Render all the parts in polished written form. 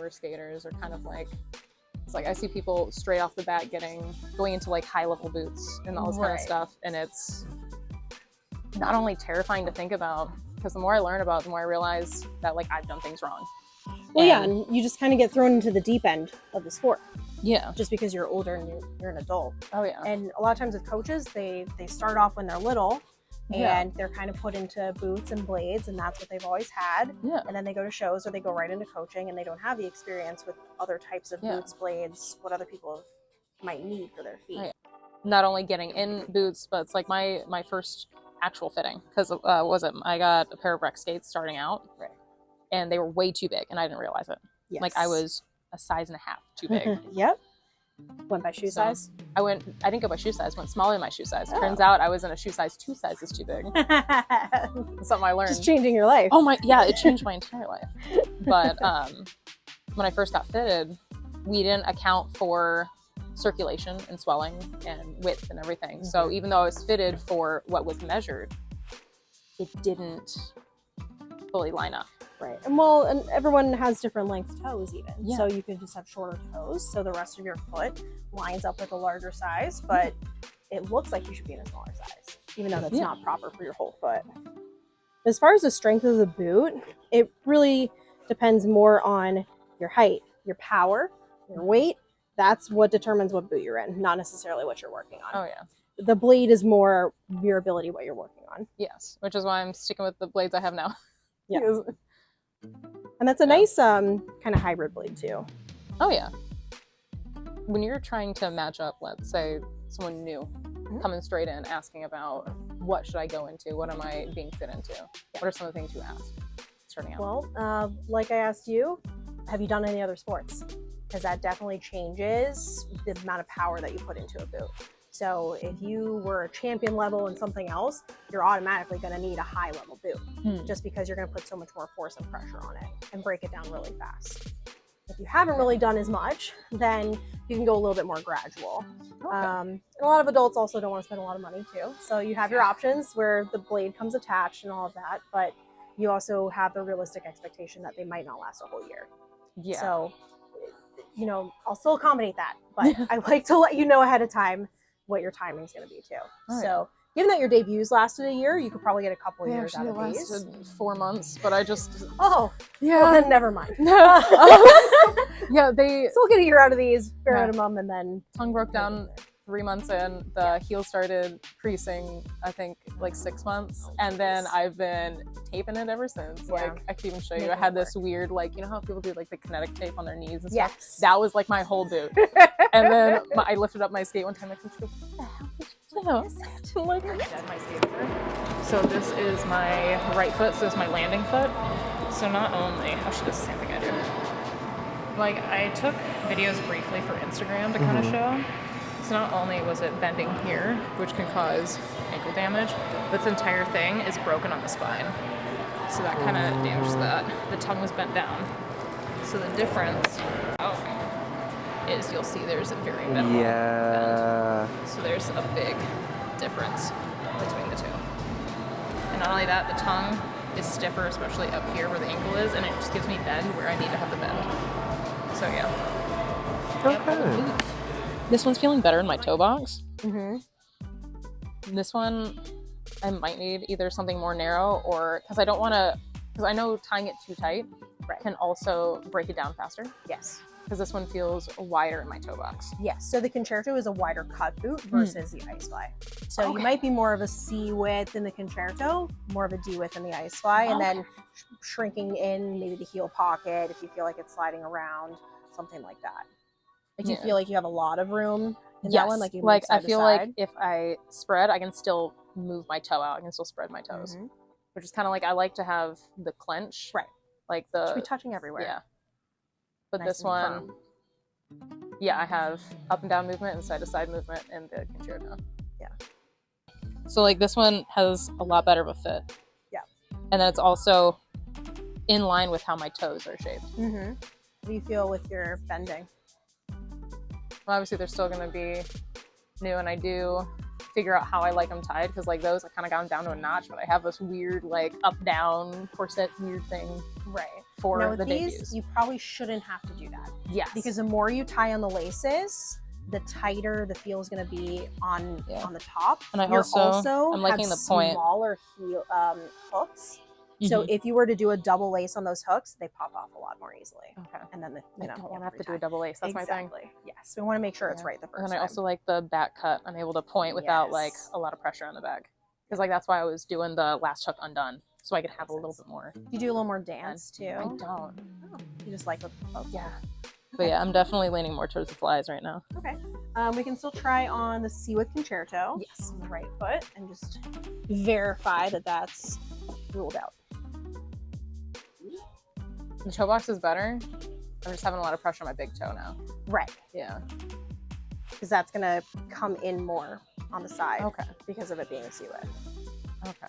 newer skaters are kind of like, it's like I see people straight off the bat going into like high level boots and all this kind of stuff, and it's not only terrifying to think about, because the more I learn about it, the more I realize that like I've done things wrong. Well, yeah, and you just kind of get thrown into the deep end of the sport. Yeah. Just because you're older and you're an adult. Oh yeah. And a lot of times with coaches, they start off when they're little, and they're kind of put into boots and blades, and that's what they've always had. Yeah. And then they go to shows or they go right into coaching, and they don't have the experience with other types of boots, blades, what other people might need for their feet. Right. Not only getting in boots, but it's like my first actual fitting, because I got a pair of rec skates starting out, and they were way too big, and I didn't realize it. Yes. Like I was a size and a half too big. Yep. Went by shoe size? I didn't go by shoe size, went smaller than my shoe size. Turns out I was in a shoe size 2 sizes too big. Something I learned. Just changing your life. Oh my, yeah, it changed my entire life. But when I first got fitted, we didn't account for circulation and swelling and width and everything. So even though I was fitted for what was measured, it didn't fully line up. Right. And everyone has different length toes even. Yeah. So you could just have shorter toes, so the rest of your foot lines up with a larger size, but it looks like you should be in a smaller size, even though that's not proper for your whole foot. As far as the strength of the boot, it really depends more on your height, your power, your weight. That's what determines what boot you're in, not necessarily what you're working on. Oh yeah. The blade is more your ability, what you're working on. Yes, which is why I'm sticking with the blades I have now. Yeah. And that's a nice kind of hybrid blade too. Oh yeah. When you're trying to match up, let's say someone new coming straight in asking about what should I go into, what am I being fit into, what are some of the things you ask starting out? Well, like I asked you, have you done any other sports? Because that definitely changes the amount of power that you put into a boot. So if you were a champion level in something else, you're automatically going to need a high level boot, just because you're going to put so much more force and pressure on it and break it down really fast. If you haven't really done as much, then you can go a little bit more gradual. And a lot of adults also don't want to spend a lot of money too. So you have your options where the blade comes attached and all of that, but you also have the realistic expectation that they might not last a whole year. Yeah. So, you know, I'll still accommodate that, but I like to let you know ahead of time what your timing is going to be too. So given that your debuts lasted a year, you could probably get a couple of years out of these. Lasted 4 months, but I just well, then never mind. Yeah, they so we'll get a year out of these bare minimum, and then tongue broke down 3 months in. The heel started creasing, I think like 6 months, and then I've been taping it ever since. Like I can even show you. I had this weird, like, you know how people do like the kinetic tape on their knees and stuff. That was like my whole boot. And then I lifted up my skate one time, like, what the hell did you do? Like, my skate. So this is my right foot. So this is my landing foot. So not only, oh, she does the same thing I do. Like I took videos briefly for Instagram to kind of show. So not only was it bending here, which can cause ankle damage, but this entire thing is broken on the spine. So that kind of damages that. The tongue was bent down. So the difference is you'll see there's a very minimal bend. So there's a big difference between the two. And not only that, the tongue is stiffer, especially up here where the ankle is, and it just gives me bend where I need to have the bend. So yeah. Okay. This one's feeling better in my toe box. This one, I might need either something more narrow, or because I don't want to, because I know tying it too tight can also break it down faster. Yes. Because this one feels wider in my toe box. Yes. So the Concerto is a wider cut boot versus the Icefly. So you might be more of a C width in the Concerto, more of a D width in the Icefly, and then shrinking in maybe the heel pocket if you feel like it's sliding around, something like that. Like you feel like you have a lot of room in that one, like you like I feel like if I spread, I can still move my toe out. I can still spread my toes, which is kind of like I like to have the clench, like the should be touching everywhere. Yeah, but nice this one, I have up and down movement and side to side movement in the Concerto. Yeah. So like this one has a lot better of a fit. Yeah. And then it's also in line with how my toes are shaped. What do you feel with your bending? Well, obviously they're still going to be new, and I do figure out how I like them tied, because like those I kind of got them down to a notch, but I have this weird like up down corset weird thing for Now with the these, debuts. you probably shouldn't have to do that. Yes. Because the more you tie on the laces, the tighter the feel is going to be on the top. And I'm liking the point. Smaller heel hooks. So if you were to do a double lace on those hooks, they pop off a lot more easily. Okay. And then I don't want to have to do a double lace. That's my thing. Yes. We want to make sure it's right the first time. And time. I also like the back cut. I'm able to point without like a lot of pressure on the back. Because like that's why I was doing the last hook undone. So I could have a little bit more. You do a little more dance too? I don't. Oh, you just like with hooks? Yeah. But yeah, I'm definitely leaning more towards the flies right now. Okay. We can still try on the C with concerto. Yes. On the right foot and just verify that that's ruled out. The toe box is better. I'm just having a lot of pressure on my big toe now. Right. Yeah. Because that's going to come in more on the side. Okay. Because of it being a C with. Okay.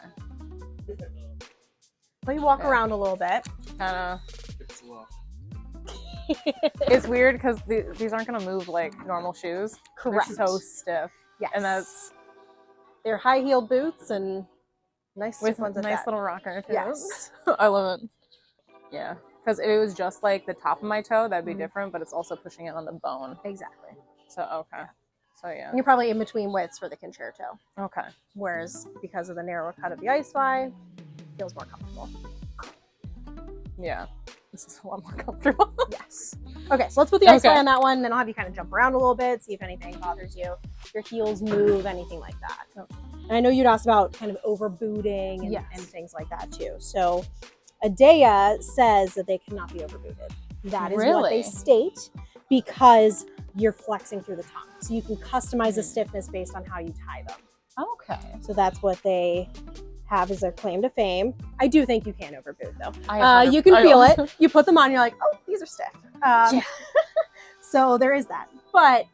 But you walk around a little bit. Kind of. It's weird because these aren't going to move like normal shoes. Correct. They're so stiff. Yes. And they're high-heeled boots and nice with ones at nice that. little rocker too. Yes. I love it. Yeah. Because if it was just like the top of my toe, that'd be different, but it's also pushing it on the bone. Exactly. So, okay. So, yeah. And you're probably in between widths for the concerto. Okay. Whereas because of the narrower cut of the ice fly, feels more comfortable. Yeah. This is a lot more comfortable. Yes. Okay, so let's put the ice fly on that one, and then I'll have you kind of jump around a little bit, see if anything bothers you, if your heels move, anything like that. And I know you'd asked about kind of over booting and things like that too. So Edea says that they cannot be over booted. That is what they state because you're flexing through the tongue. So you can customize the stiffness based on how you tie them. Okay. So that's what they have as their claim to fame. I do think you can overboot though. You can feel it. You put them on, you're like, oh, these are stiff. So there is that. But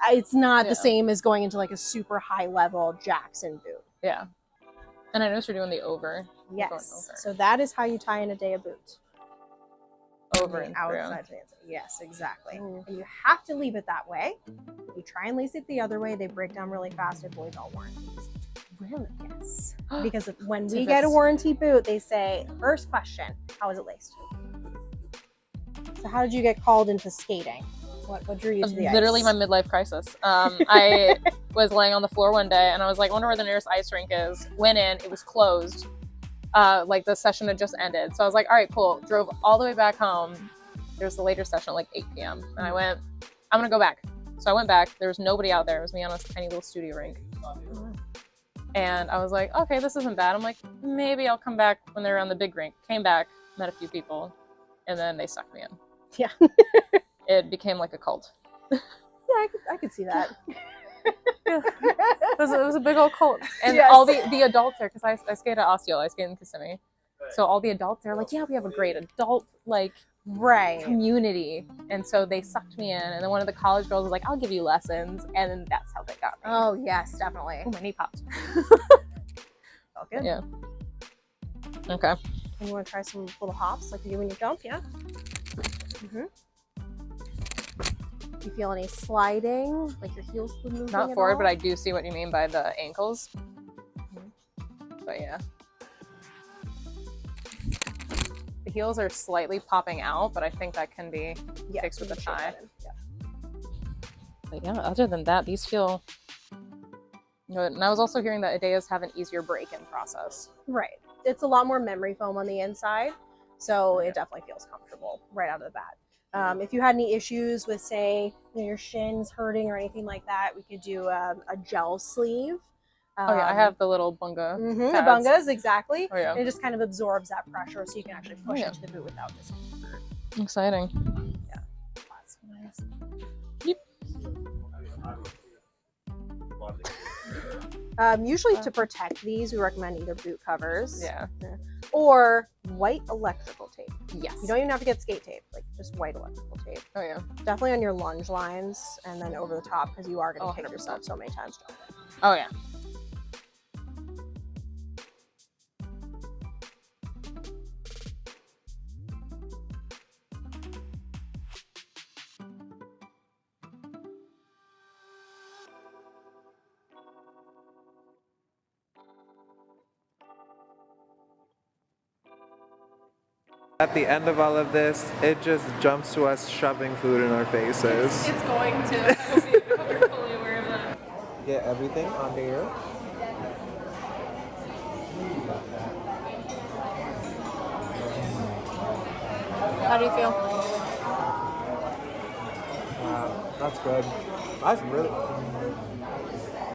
it's not the same as going into like a super high level Jackson boot. Yeah. And I noticed you're doing the over. Yes. So that is how you tie in a Edea boot. Over and outside to the inside. Yes, exactly. And you have to leave it that way. If you try and lace it the other way, they break down really fast. It voids all warranties. Really? Yes. Because when we get a warranty boot, they say, first question, how is it laced? So how did you get called into skating? What drew you to the ice? Literally my midlife crisis. I was laying on the floor one day and I was like, I wonder where the nearest ice rink is. Went in, it was closed. Like the session had just ended. So I was like, all right, cool. Drove all the way back home. There was a later session at like 8 p.m. And I went, I'm going to go back. So I went back. There was nobody out there. It was me on a tiny little studio rink. And I was like, okay, this isn't bad. I'm like, maybe I'll come back when they're on the big rink. Came back, met a few people, and then they sucked me in. Yeah. It became like a cult. Yeah, I could see that. Yeah. It was a big old cult. And all the adults there, because I skate at Osceola, I skate in Kissimmee. So all the adults there are like, yeah, we have a great adult community. And so they sucked me in. And then one of the college girls was like, I'll give you lessons. And then that's how they got me. Oh, yes, definitely. Oh, my knee popped. All good. Yeah. Okay. And you want to try some little hops like you do when you jump, yeah? You feel any sliding, like your heels moving? Not forward, but I do see what you mean by the ankles. But yeah. The heels are slightly popping out, but I think that can be fixed with a tie. But yeah, other than that, these feel good. And I was also hearing that Edeas have an easier break-in process. Right. It's a lot more memory foam on the inside, so it definitely feels comfortable right out of the bat. If you had any issues with, say, your shins hurting or anything like that, we could do a gel sleeve. Oh yeah, I have the little bunga. The bungas, exactly. Oh yeah. And it just kind of absorbs that pressure, so you can actually push into the boot without discomfort. Exciting. Yeah. That's nice. Yep. Usually to protect these, we recommend either boot covers. Yeah. Or white electrical tape. Yes. You don't even have to get skate tape, like just white electrical tape. Oh yeah. Definitely on your lunge lines and then over the top because you are going to kick 100%. yourself so many times jumping. Oh yeah. At the end of all of this, it just jumps to us shoving food in our faces. It's going to. I hope you're fully aware of that. Get everything onto here. How do you feel? That's good. That's really.